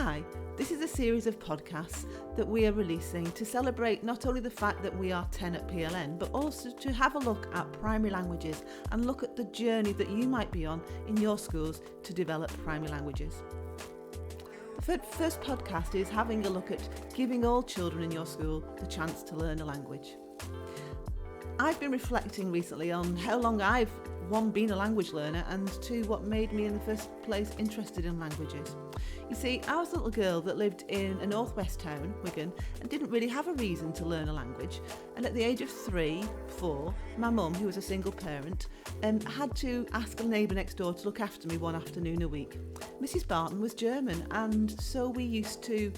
Hi, this is a series of podcasts that we are releasing to celebrate not only the fact that we are 10 at PLN, but also to have a look at primary languages and look at the journey that you might be on in your schools to develop primary languages. The first podcast is having a look at giving all children in your school the chance to learn a language. I've been reflecting recently on how long I've, one, been a language learner, and two, what made me in the first place interested in languages. You see, I was a little girl that lived in a northwest town, Wigan, and didn't really have a reason to learn a language. And at the age of 3, 4, my mum, who was a single parent, had to ask a neighbour next door to look after me one afternoon a week. Mrs. Barton was German, and so we used to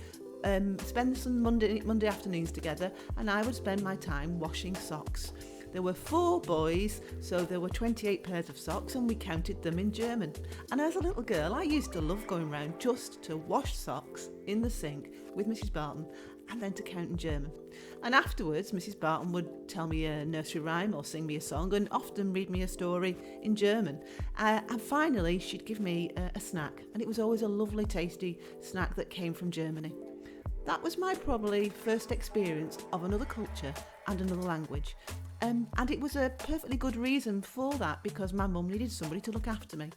spend some Monday afternoons together, and I would spend my time washing socks. There were 4 boys, so there were 28 pairs of socks, and we counted them in German. And as a little girl, I used to love going round just to wash socks in the sink with Mrs. Barton and then to count in German. And afterwards, Mrs. Barton would tell me a nursery rhyme or sing me a song and often read me a story in German. And finally, she'd give me a snack, and it was always a lovely, tasty snack that came from Germany. That was my probably first experience of another culture and another language. And it was a perfectly good reason for that, because my mum needed somebody to look after me.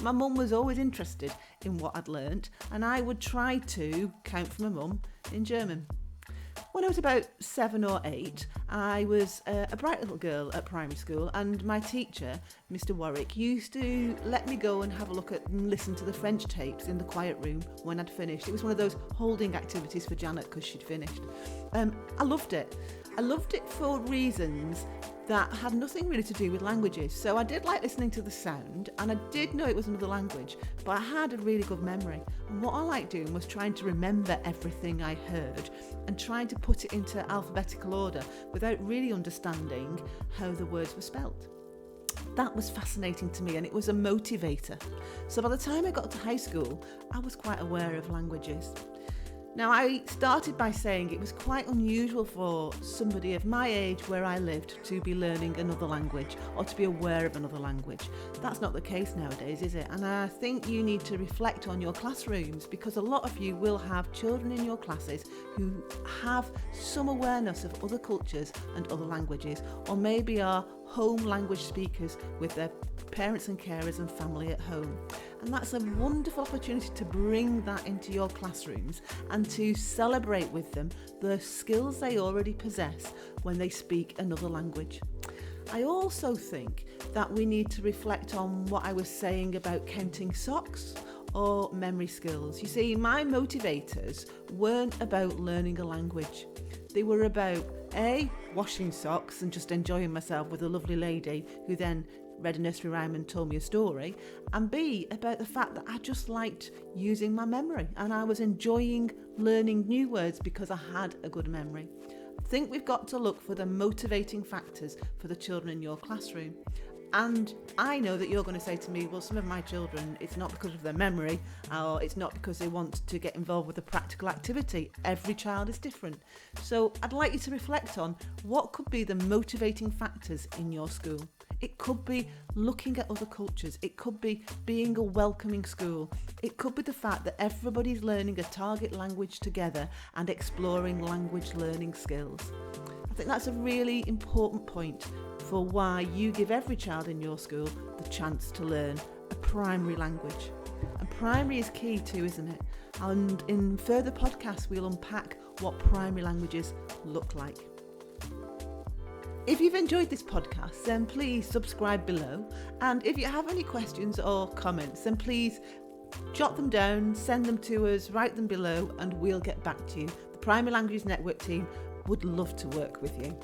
My mum was always interested in what I'd learnt, and I would try to count for my mum in German. When I was about 7 or 8, I was a bright little girl at primary school, and my teacher, Mr. Warwick, used to let me go and have a look at and listen to the French tapes in the quiet room when I'd finished. It was one of those holding activities for Janet because she'd finished. I loved it. I loved it for reasons that had nothing really to do with languages. So I did like listening to the sound, and I did know it was another language, but I had a really good memory. And what I liked doing was trying to remember everything I heard and trying to put it into alphabetical order without really understanding how the words were spelt. That was fascinating to me, and it was a motivator. So by the time I got to high school, I was quite aware of languages. Now, I started by saying it was quite unusual for somebody of my age where I lived to be learning another language or to be aware of another language. That's not the case nowadays, is it? And I think you need to reflect on your classrooms, because a lot of you will have children in your classes who have some awareness of other cultures and other languages, or maybe are home language speakers with their parents and carers and family at home. And that's a wonderful opportunity to bring that into your classrooms and to celebrate with them the skills they already possess when they speak another language. I also think that we need to reflect on what I was saying about counting socks or memory skills. You see, my motivators weren't about learning a language. They were about A, washing socks and just enjoying myself with a lovely lady who then read a nursery rhyme and told me a story, and B, about the fact that I just liked using my memory and I was enjoying learning new words because I had a good memory. I think we've got to look for the motivating factors for the children in your classroom. And I know that you're going to say to me, well, some of my children, it's not because of their memory, or it's not because they want to get involved with a practical activity. Every child is different. So I'd like you to reflect on what could be the motivating factors in your school. It could be looking at other cultures. It could be being a welcoming school. It could be the fact that everybody's learning a target language together and exploring language learning skills. I think that's a really important point for why you give every child in your school the chance to learn a primary language. And primary is key too, isn't it? And in further podcasts, we'll unpack what primary languages look like. If you've enjoyed this podcast, then please subscribe below. And if you have any questions or comments, then please jot them down, send them to us, write them below, and we'll get back to you. The Primary Languages Network team would love to work with you.